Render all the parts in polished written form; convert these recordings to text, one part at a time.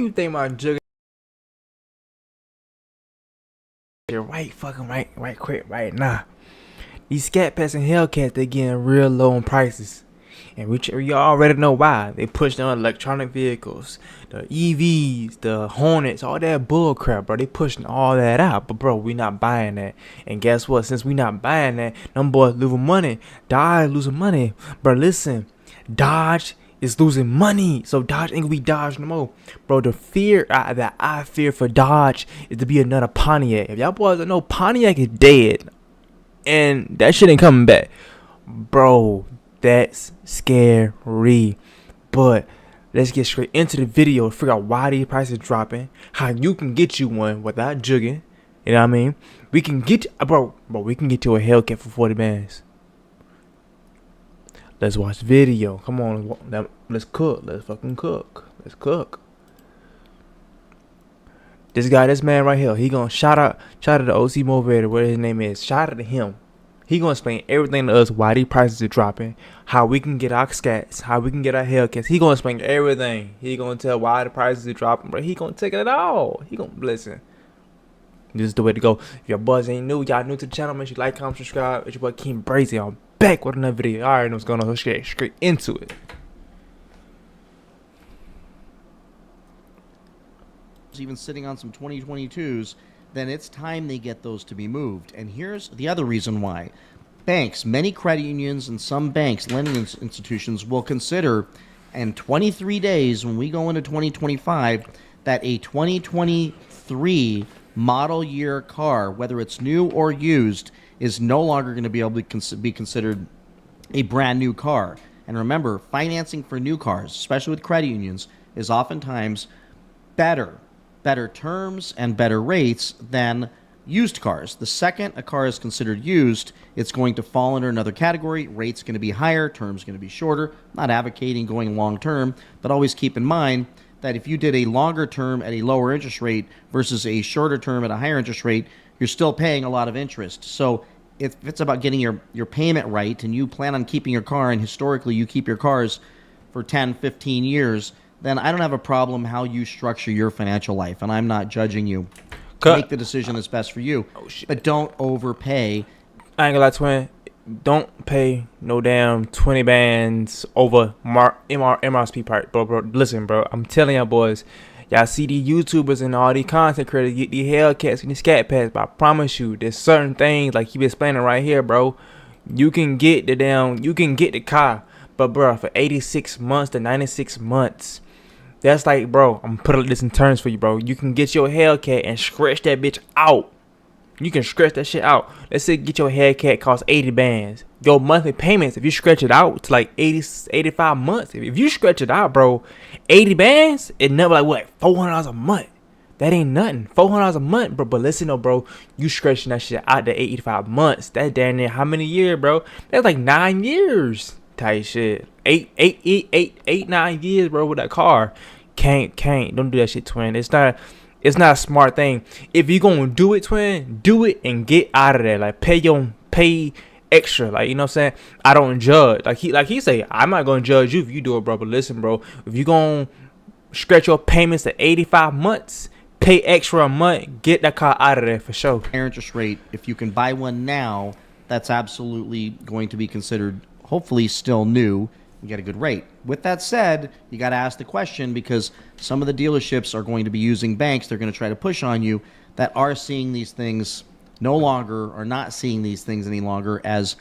you think about jugging right quick, right now. These scat pets and Hellcats, they getting real low on prices. And you already know why. They push on electronic vehicles, the EVs, the Hornets, all that bull crap, bro. They pushing all that out. But bro, we not buying that. And guess what? Since we not buying that, them boys losing money. Dodge losing money. Bro, listen. Dodge is losing money. So Dodge ain't gonna be Dodge no more. Bro, the fear that I fear for Dodge is to be another Pontiac. If y'all boys don't know, Pontiac is dead. And that shit ain't coming back. Bro, that's scary. But let's get straight into the video. Figure out why these prices dropping. How you can get you one without jugging. You know what I mean? We can get we can get you a Hellcat for 40 bands. Let's watch the video. Come on, let's cook. Let's fucking cook. Let's cook. This man right here, he gonna shout out to the OC Motivator, whatever his name is. Shout out to him. He gonna explain everything to us, why these prices are dropping, how we can get our scats, how we can get our Hellcats. He gonna explain everything. He gonna tell why the prices are dropping, but he gonna take it all. He gonna listen. This is the way to go. If your buzz ain't new, y'all new to the channel, make sure you like, comment, subscribe. It's your boy KeemBrazy. I'm back with another video. I already know what's going on. Let's get straight into it. Even sitting on some 2022s, then it's time they get those to be moved. And here's the other reason why. Banks, many credit unions and some banks, lending institutions will consider in 23 days when we go into 2025 that a 2023 model year car, whether it's new or used, is no longer going to be able to be considered a brand new car. And remember, financing for new cars, especially with credit unions, is oftentimes better terms and better rates than used cars. The second a car is considered used, it's going to fall under another category. Rate's going to be higher, terms going to be shorter. I'm not advocating going long term, but always keep in mind that if you did a longer term at a lower interest rate versus a shorter term at a higher interest rate, you're still paying a lot of interest. So if it's about getting your payment right and you plan on keeping your car, and historically you keep your cars for 10, 15 years, then I don't have a problem how you structure your financial life, and I'm not judging you. Make the decision that's best for you, but don't overpay. I ain't gonna lie, twin. Don't pay no damn 20 bands over MRSP part, bro. Listen, bro. I'm telling y'all boys, y'all see these YouTubers and all these content creators get these Hellcats and these scat pads, but I promise you, there's certain things like he been explaining right here, bro. You can get the car, but bro, for 86 months to 96 months. That's like, bro, I'm putting this in terms for you, bro. You can get your Hellcat and scratch that bitch out. You can scratch that shit out. Let's say get your Hellcat cost 80 bands. Your monthly payments, if you stretch it out to like 85 months, if you stretch it out, bro, 80 bands, it never like $400 a month. That ain't nothing. $400 a month, bro. But listen though, bro, you stretching that shit out to 85 months. That damn near how many years, bro? That's like 9 years. Type shit. 9 years, bro, with that car. Can't. Don't do that shit, twin. It's not a smart thing. If you gonna do it, twin, do it and get out of there. Like pay extra. Like, you know what I'm saying? I don't judge. Like he say, I'm not gonna judge you if you do it, bro. But listen, bro, if you gonna stretch your payments to 85 months, pay extra a month, get that car out of there for sure. Interest rate, if you can buy one now, that's absolutely going to be considered, hopefully still new, and get a good rate. With that said, you got to ask the question, because some of the dealerships are going to be using banks. They're going to try to push on you that are seeing these things no longer, or not seeing these things any longer as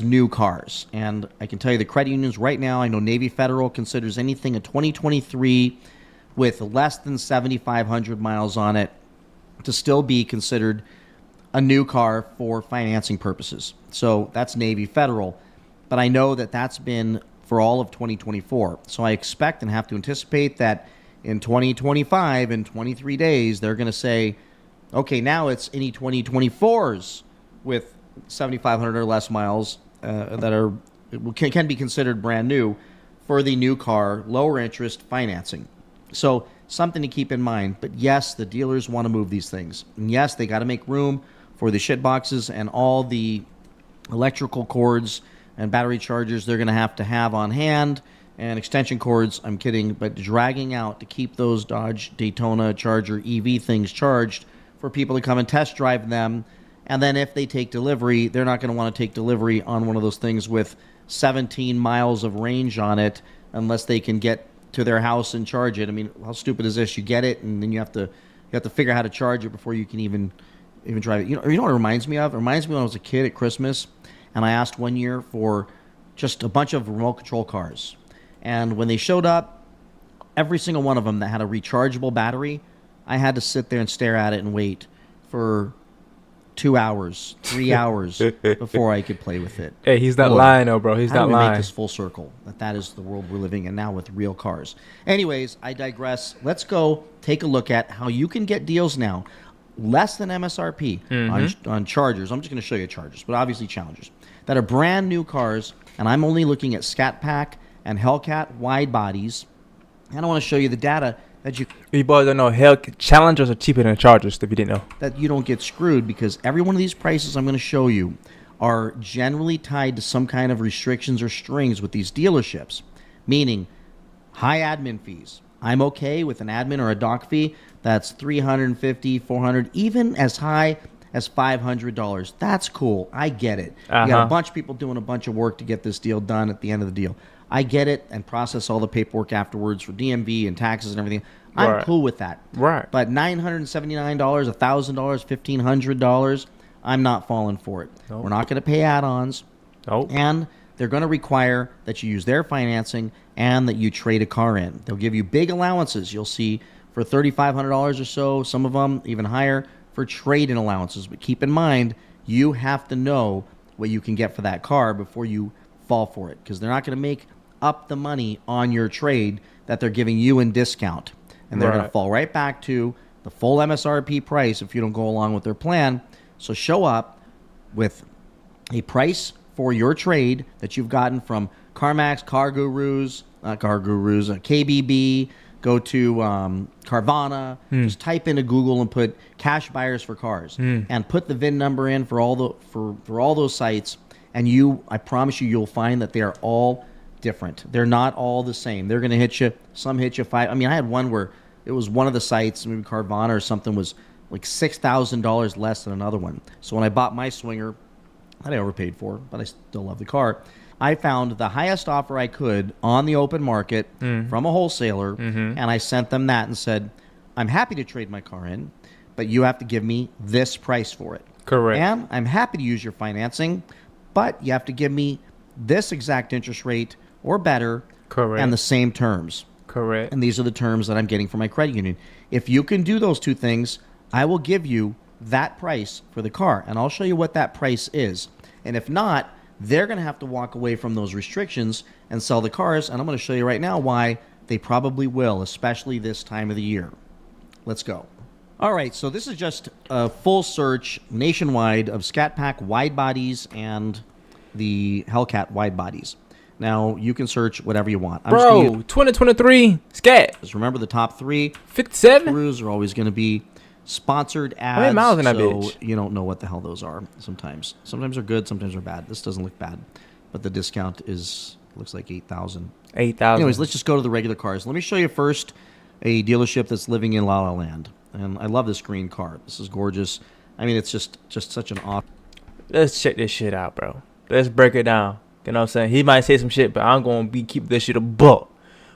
new cars. And I can tell you the credit unions right now, I know Navy Federal considers anything a 2023 with less than 7,500 miles on it to still be considered a new car for financing purposes. So that's Navy Federal. But I know that that's been for all of 2024. So I expect and have to anticipate that in 2025, in 23 days, they're going to say, okay, now it's any 2024s with 7,500 or less miles that can be considered brand new for the new car, lower interest financing. So something to keep in mind. But yes, the dealers want to move these things. And yes, they got to make room for the shit boxes and all the electrical cords and battery chargers they're going to have on hand and extension cords. I'm kidding, but dragging out to keep those Dodge Daytona Charger EV things charged for people to come and test drive them. And then if they take delivery, they're not going to want to take delivery on one of those things with 17 miles of range on it unless they can get to their house and charge it. I mean, how stupid is this? You get it, and then you have to figure out how to charge it before you can even drive it. You know what it reminds me of? It reminds me when I was a kid at Christmas, and I asked one year for just a bunch of remote control cars. And when they showed up, every single one of them that had a rechargeable battery, I had to sit there and stare at it and wait for 2 hours, 3 hours before I could play with it. Hey, he's not lying, though, bro. He's not lying. How do we make this full circle? That is the world we're living in now with real cars. Anyways, I digress. Let's go take a look at how you can get deals now, less than MSRP on Chargers. I'm just going to show you Chargers, but obviously Challengers that are brand new cars. And I'm only looking at Scat Pack and Hellcat wide bodies. And I want to show you the data that you boys don't know. Challengers are cheaper than Chargers, if you didn't know. That you don't get screwed, because every one of these prices I'm going to show you are generally tied to some kind of restrictions or strings with these dealerships, meaning high admin fees. I'm okay with an admin or a doc fee that's $350, $400, even as high as $500. That's cool. I get it. You got a bunch of people doing a bunch of work to get this deal done at the end of the deal. I get it, and process all the paperwork afterwards for DMV and taxes and everything. I'm cool with that. Right. But $979, $1,000, $1,500, I'm not falling for it. Nope. We're not going to pay add-ons. Nope. And they're going to require that you use their financing and that you trade a car in. They'll give you big allowances. You'll see for $3,500 or so, some of them even higher, for trade-in allowances. But keep in mind, you have to know what you can get for that car before you fall for it, because they're not going to make up the money on your trade that they're giving you in discount. And they're going to fall right back to the full MSRP price if you don't go along with their plan. So show up with a price for your trade that you've gotten from CarMax, KBB, go to Carvana. Just type into Google and put cash buyers for cars and put the VIN number in for all those sites. And I promise you, you'll find that they are all different. They're not all the same. They're going to hit you. Some hit you five. I mean, I had one where it was one of the sites, maybe Carvana or something, was like $6,000 less than another one. So when I bought my Swinger, that I overpaid for, but I still love the car, I found the highest offer I could on the open market from a wholesaler, and I sent them that and said, I'm happy to trade my car in, but you have to give me this price for it. Correct. And I'm happy to use your financing, but you have to give me this exact interest rate or better. Correct. And the same terms. Correct. And these are the terms that I'm getting from my credit union. If you can do those two things, I will give you that price for the car, and I'll show you what that price is. And if not, they're going to have to walk away from those restrictions and sell the cars, and I'm going to show you right now why they probably will, especially this time of the year. Let's go. All right, so this is just a full search nationwide of Scat Pack wide bodies and the Hellcat wide bodies. Now, you can search whatever you want. Bro, 2023 Scat. Just remember the top 57 Subarus are always going to be sponsored ads. How many miles in that so bitch? You don't know what the hell those are sometimes. Sometimes they're good, sometimes they're bad. This doesn't look bad, but the discount looks like 8,000. 8,000. Anyways, let's just go to the regular cars. Let me show you first a dealership that's living in La La Land. And I love this green car. This is gorgeous. I mean, it's just such an awesome. Let's check this shit out, bro. Let's break it down. You know what I'm saying? He might say some shit, but I'm going to keep this shit a buck.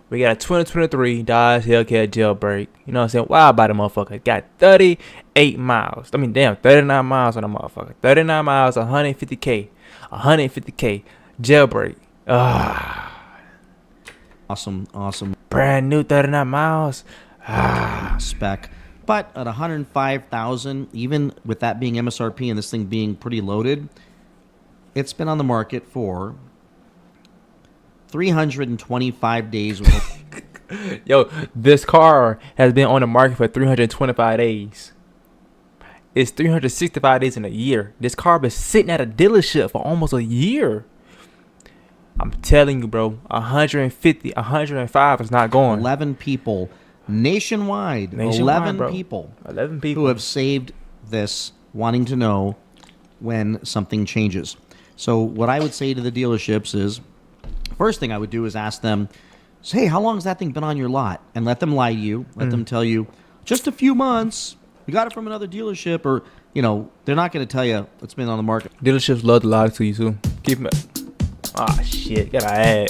We got a 2023 Dodge Hellcat jailbreak. You know what I'm saying? Wow, by the motherfucker. Got 38 miles. I mean, damn, 39 miles on the motherfucker. 39 miles, 150K. 150K. Jailbreak. Awesome. Brand new 39 miles. Spec. But at $105,000, even with that being MSRP and this thing being pretty loaded, it's been on the market for 325 days. Yo, this car has been on the market for 325 days. It's 365 days in a year. This car been sitting at a dealership for almost a year. I'm telling you, bro, 150, 105 is not going. 11 people nationwide 11 bro. 11 people who have saved this, wanting to know when something changes. So what I would say to the dealerships is, first thing I would do is ask them, Say, hey, how long has that thing been on your lot? And let them lie to you. Let them tell you, just a few months. We got it from another dealership. Or, they're not going to tell you it's been on the market. Dealerships love to lie to you too. Keep it. Ah, shit. Gotta add.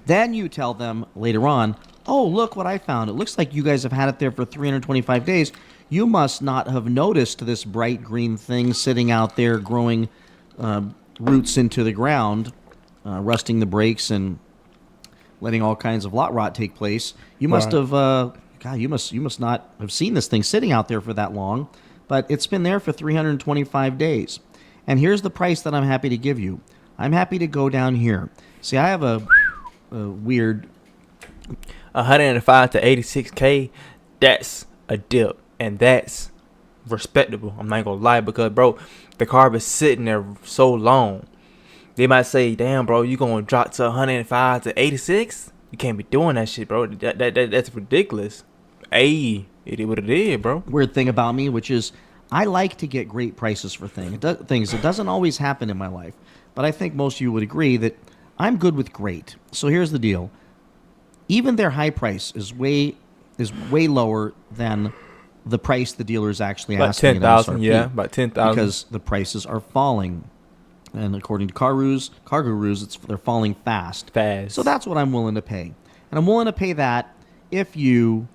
Then you tell them later on, oh, look what I found. It looks like you guys have had it there for 325 days. You must not have noticed this bright green thing sitting out there growing roots into the ground, rusting the brakes and letting all kinds of lot rot take place. You must have, God, you must not have seen this thing sitting out there for that long, but it's been there for 325 days. And here's the price that I'm happy to give you. I'm happy to go down here. See, I have a weird 105 to 86K. That's a dip, and that's respectable. I'm not gonna lie, because bro, the car been sitting there so long. They might say, damn bro, you gonna drop to 105 to 86? You can't be doing that shit, bro. That's ridiculous. Hey, it is what it is, bro. weird thing about me, which is I like to get great prices for things. It doesn't always happen in my life, but I think most of you would agree that I'm good with great. So here's the deal. Even their high price is way lower than the price the dealer is actually About asking. 10,000, yeah, about 10,000. Because the prices are falling, and according to car gurus, they're falling fast. So that's what I'm willing to pay, and I'm willing to pay that if you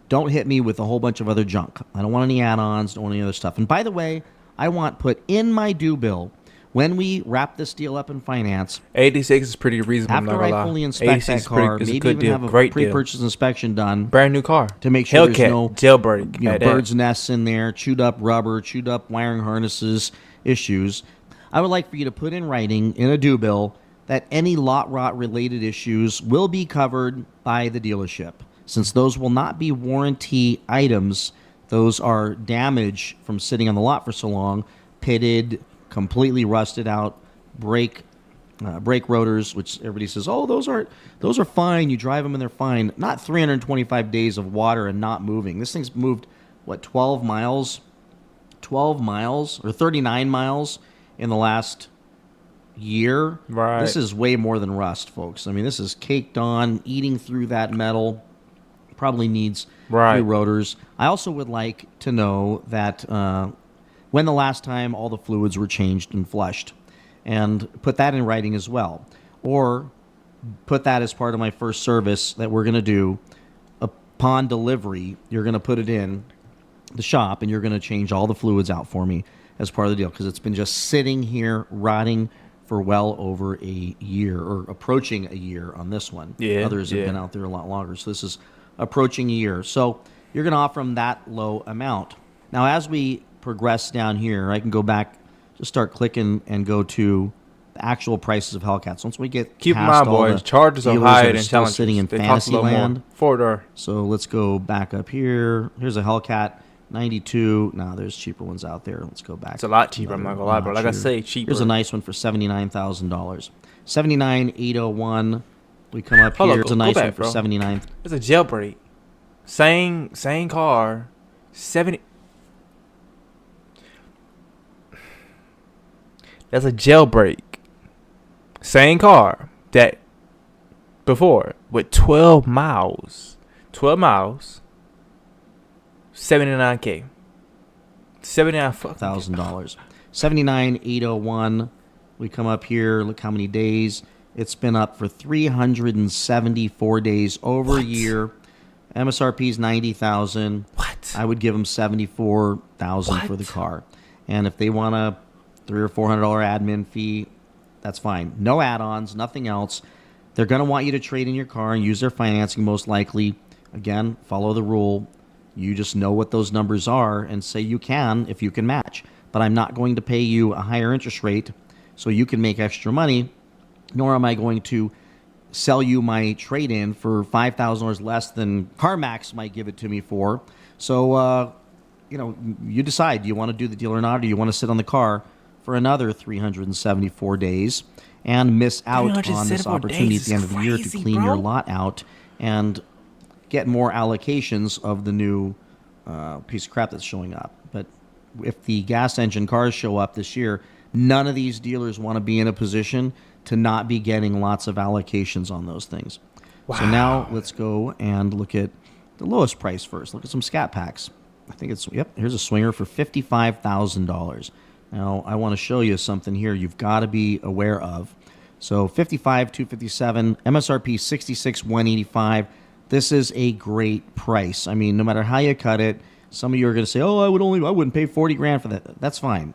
don't hit me with a whole bunch of other junk. I don't want any add-ons, don't want any other stuff. And by the way, I want put in my due bill when we wrap this deal up in finance. 86 is pretty reasonable. After I fully inspect that car, maybe even have a pre-purchase inspection done. Brand new car to make sure Hellcat, there's no jailbreak, birds' nests in there, chewed up rubber, chewed up wiring harnesses issues. I would like for you to put in writing in a due bill that any lot rot related issues will be covered by the dealership. Since those will not be warranty items, those are damage from sitting on the lot for so long, pitted, completely rusted out, brake rotors, which everybody says, oh, those are fine. You drive them and they're fine. Not 325 days of water and not moving. This thing's moved, 12 miles? 12 miles or 39 miles in the last year. Right. This is way more than rust, folks. I mean, this is caked on, eating through that metal. Probably needs new rotors. I also would like to know that when the last time all the fluids were changed and flushed, and put that in writing as well. Or put that as part of my first service that we're going to do. Upon delivery, you're going to put it in the shop and you're going to change all the fluids out for me as part of the deal, because it's been just sitting here rotting for well over a year, or approaching a year on this one. Others have been out there a lot longer. So this is approaching a year. So you're going to offer them that low amount. Now, as we progress down here, I can go back, just start clicking and go to the actual prices of Hellcats. Once we get keep in past mind, all boys, the charges are dealers higher that are than still challenges. sitting in They cost a little Fantasyland. more. 4-door. So let's go back up here. Here's a Hellcat 92. No, there's cheaper ones out there. Let's go back. It's a lot cheaper. I'm not gonna lie, bro. Like I say, cheaper. Here's a nice one for $79,000. 79,801. We come up Hold here. up, Here's a nice back, one for bro. 79. It's a jailbreak. Same car. 70. That's a jailbreak. Same car that before with 12 miles. 12 miles. 79K. $79,000. 79,801. We come up here. Look how many days. It's been up for 374 days, over a year. MSRP is $90,000. What? I would give them $74,000 for the car. And if they want a $300 or $400 admin fee, that's fine. No add-ons, nothing else. They're going to want you to trade in your car and use their financing most likely. Again, follow the rule. You just know what those numbers are and say you can if you can match. But I'm not going to pay you a higher interest rate so you can make extra money, nor am I going to sell you my trade-in for $5,000 less than CarMax might give it to me for. So, you decide. Do you want to do the deal or not, or do you want to sit on the car for another 374 days and miss out on this opportunity at the end of the year to clean your lot out and get more allocations of the new piece of crap that's showing up. But if the gas engine cars show up this year, none of these dealers want to be in a position to not be getting lots of allocations on those things. Wow. So now let's go and look at the lowest price first. Look at some scat packs. I think it's, yep, here's a swinger for $55,000. Now, I want to show you something here you've got to be aware of. So 55,257, MSRP 66,185. This is a great price. I mean, no matter how you cut it, some of you are going to say, "Oh, I wouldn't pay 40 grand for that." That's fine.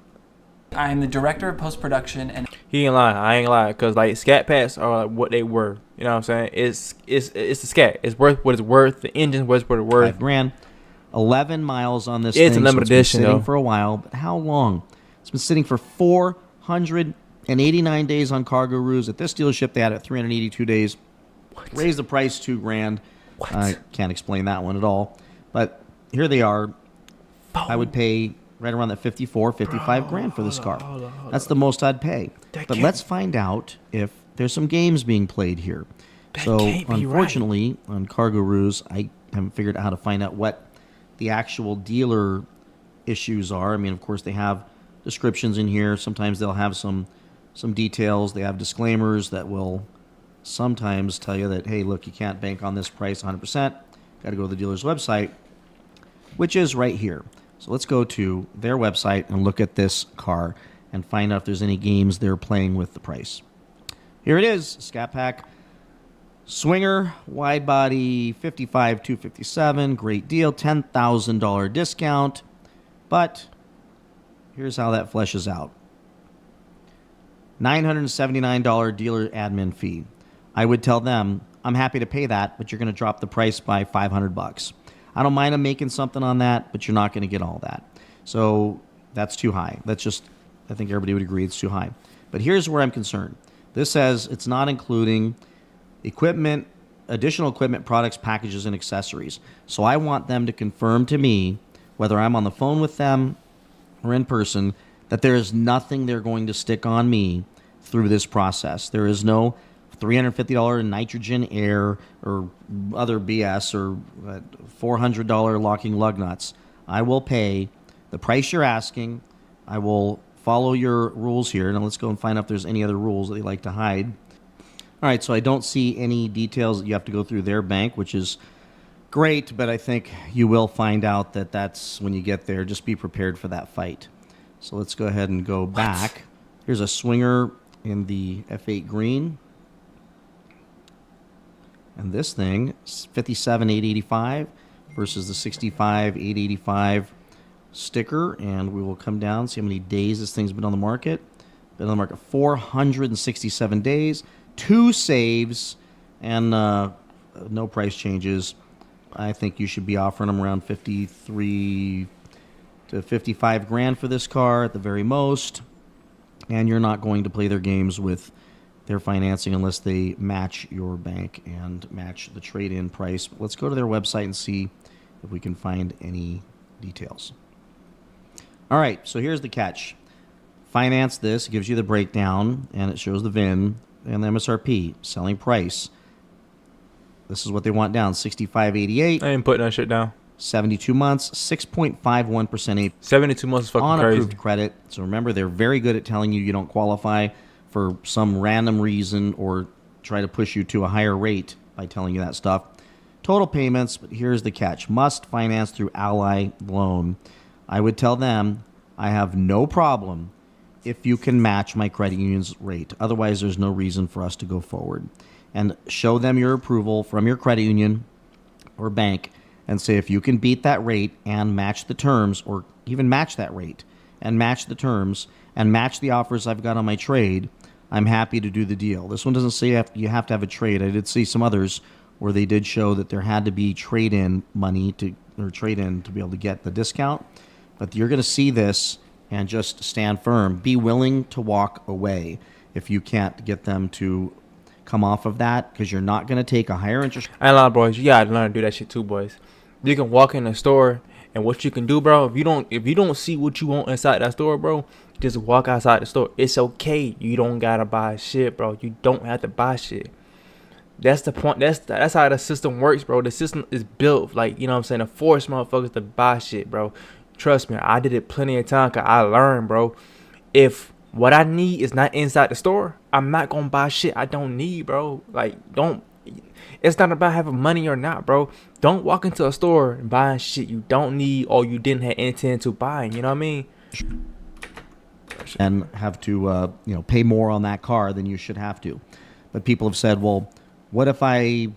I'm the director of post-production, and He ain't lying. I ain't lying. Cause like scat packs are like what they were. You know what I'm saying? It's the scat. It's worth what it's worth. The engine's worth what it's worth. $5,000. 11 miles on this It's thing. a limited so it's edition, been sitting though. for a while, but how long? It's been sitting for 489 days on Cargo Ruse. At this dealership, they had it 382 days. Raised the price $2,000. I can't explain that one at all. But here they are. I would pay right around that 55 grand for this car. That's the most I'd pay. But let's find out if there's some games being played here. So can't be unfortunately, on Cargo Ruse, I haven't figured out how to find out what the actual dealer issues are. I mean, of course, they have descriptions in here. Sometimes they'll have some details. They have disclaimers that will sometimes tell you that, hey, look, you can't bank on this price 100%. Got to go to the dealer's website, which is right here. So let's go to their website and look at this car and find out if there's any games they're playing with the price. Here it is, Scat Pack Swinger, wide body, 55,257, great deal, $10,000 discount. But here's how that fleshes out. $979 dealer admin fee. I would tell them, I'm happy to pay that, but you're going to drop the price by $500. I don't mind them making something on that, but you're not going to get all that. So that's too high. That's just, I think everybody would agree it's too high. But here's where I'm concerned. This says it's not including equipment, additional equipment, products, packages, and accessories. So I want them to confirm to me, whether I'm on the phone with them or in person, that there is nothing they're going to stick on me through this process. There is no $350 nitrogen air or other BS or $400 locking lug nuts. I will pay the price you're asking. I will follow your rules here. Now let's go and find out if there's any other rules that they like to hide. All right, so I don't see any details that you have to go through their bank, which is great, but I think you will find out that that's when you get there. Just be prepared for that fight. So let's go ahead and go back. Here's a swinger in the F8 green. And this thing is 57,885 versus the 65,885 sticker. And we will come down, see how many days this thing's been on the market. Been on the market 467 days, 2 saves, and no price changes. I think you should be offering them around 53 to 55 grand for this car at the very most. And you're not going to play their games with their financing unless they match your bank and match the trade-in price. But let's go to their website and see if we can find any details. All right, so here's the catch. Finance this, gives you the breakdown, and it shows the VIN and the MSRP, selling price. This is what they want down, $65.88. I ain't putting that shit down. 72 months, 6.51% 72 months is fucking on crazy. approved credit. So remember, they're very good at telling you don't qualify for some random reason or try to push you to a higher rate by telling you that stuff. Total payments, but here's the catch. Must finance through Ally Loan. I would tell them I have no problem if you can match my credit union's rate. Otherwise, there's no reason for us to go forward. And show them your approval from your credit union or bank and say if you can beat that rate and match the terms, or even match that rate and match the terms and match the offers I've got on my trade, I'm happy to do the deal. This one doesn't say you have to have a trade. I did see some others where they did show that there had to be trade-in money or trade-in to be able to get the discount. But you're going to see this and just stand firm. Be willing to walk away if you can't get them to come off of that, because you're not going to take a higher interest. I ain't lying, boys. You gotta learn to do that shit too, boys. You can walk in a store, and what you can do, bro, if you don't see what you want inside that store, bro, just walk outside the store. It's okay. You don't gotta buy shit, bro. You don't have to buy shit. That's the point. That's how the system works, bro. The system is built, like, you know what I'm saying, to force motherfuckers to buy shit, bro. Trust me, I did it plenty of times, because I learned, bro. If what I need is not inside the store, I'm not gonna buy shit I don't need, bro. Like, don't. It's not about having money or not, bro. Don't walk into a store and buying shit you don't need or you didn't have intent to buy. You know what I mean? And have to pay more on that car than you should have to. But people have said, well, what if I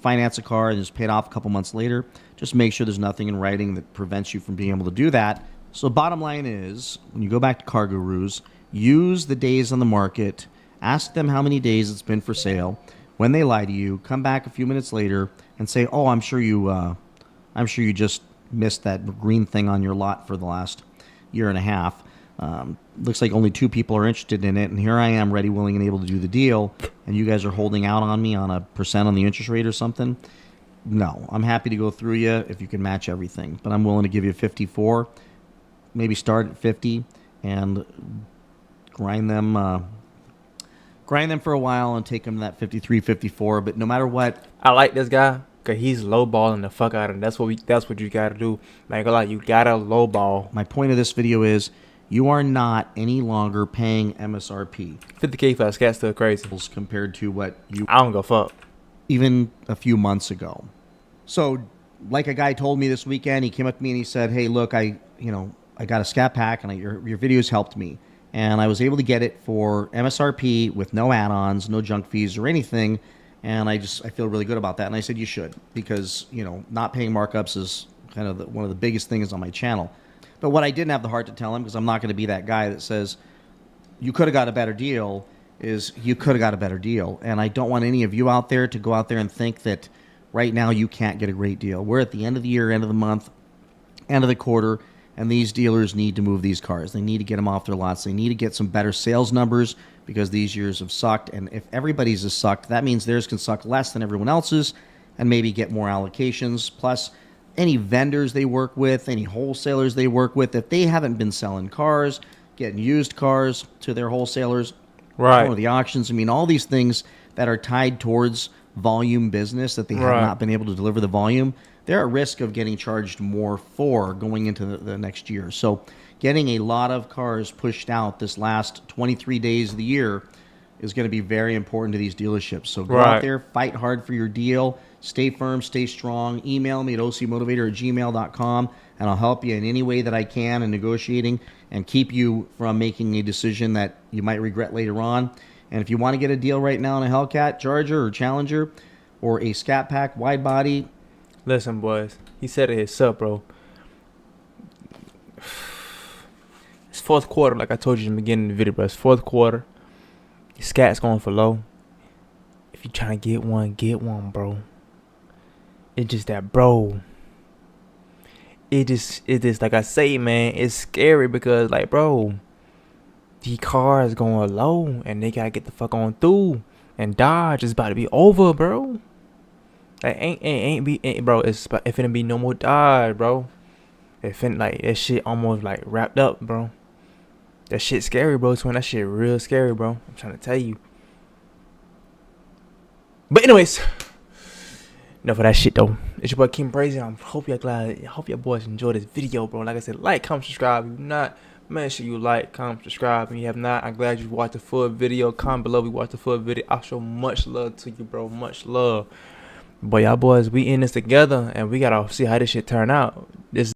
finance a car and just pay it off a couple months later? Just make sure there's nothing in writing that prevents you from being able to do that. So bottom line is, when you go back to Car Gurus, use the days on the market, ask them how many days it's been for sale. When they lie to you, come back a few minutes later and say, oh, I'm sure you just missed that green thing on your lot for the last year and a half. Looks like only 2 people are interested in it, and here I am ready, willing, and able to do the deal, and you guys are holding out on me on a percent on the interest rate or something. No, I'm happy to go through you if you can match everything, but I'm willing to give you 54, maybe start at 50, and grind them for a while and take them to that 53, 54. But no matter what, I like this guy because he's lowballing the fuck out of him. That's what you gotta do. Like, you gotta lowball. my point of this video is, you are not any longer paying MSRP 50K for a scat still crazy. compared to what you I don't go fuck. even a few months ago. So, like a guy told me this weekend, he came up to me and he said, "Hey, look, I got a scat pack and your videos helped me, and I was able to get it for MSRP with no add-ons, no junk fees or anything, and I feel really good about that." And I said, "You should, because not paying markups is kind of one of the biggest things on my channel." But what I didn't have the heart to tell him, because I'm not going to be that guy that says, you could have got a better deal, is you could have got a better deal. And I don't want any of you out there to go out there and think that right now you can't get a great deal. We're at the end of the year, end of the month, end of the quarter, and these dealers need to move these cars. They need to get them off their lots. They need to get some better sales numbers because these years have sucked. And if everybody's has sucked, that means theirs can suck less than everyone else's and maybe get more allocations. Plus, any vendors they work with, any wholesalers they work with, if they haven't been selling cars, getting used cars to their wholesalers, Right. or the auctions, I mean, all these things that are tied towards volume business that they have not been able to deliver the volume, they're at risk of getting charged more for going into the next year. So getting a lot of cars pushed out this last 23 days of the year is going to be very important to these dealerships. So go out there, fight hard for your deal, stay firm, stay strong. Email me at ocmotivator@gmail.com, and I'll help you in any way that I can in negotiating and keep you from making a decision that you might regret later on. And if you want to get a deal right now on a Hellcat, Charger, or Challenger, or a Scat Pack wide body, listen, boys. He said it himself, bro. It's fourth quarter, like I told you in the beginning of the video, bro. It's fourth quarter. Your scat's going for low. If you're trying to get one, bro. It's just that, bro. It just like I say, man, it's scary because, like, bro, the car is going low and they gotta get the fuck on through. And Dodge is about to be over, bro. Like, ain't bro. It's finna be no more Dodge, bro. That shit almost like wrapped up, bro. That shit scary, bro. Twin, that shit real scary, bro. I'm trying to tell you. But anyways, enough of that shit though. It's your boy KeemBrazy. I hope y'all boys enjoyed this video, bro. Like I said, like, comment, subscribe. If you're not, make sure you like, comment, subscribe. If you have not, I'm glad you watched the full video. Comment below. We watched the full video. I'll show much love to you, bro. Much love. But y'all boys, we in this together, and we gotta see how this shit turn out. This